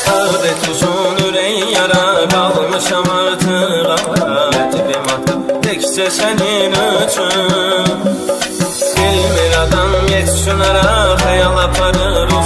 Adet uzun ürək yara, qalmışam artıq ağabətibim ata, təkcə sənin üçün. Bilmir adam yetsunara, xəyal aparır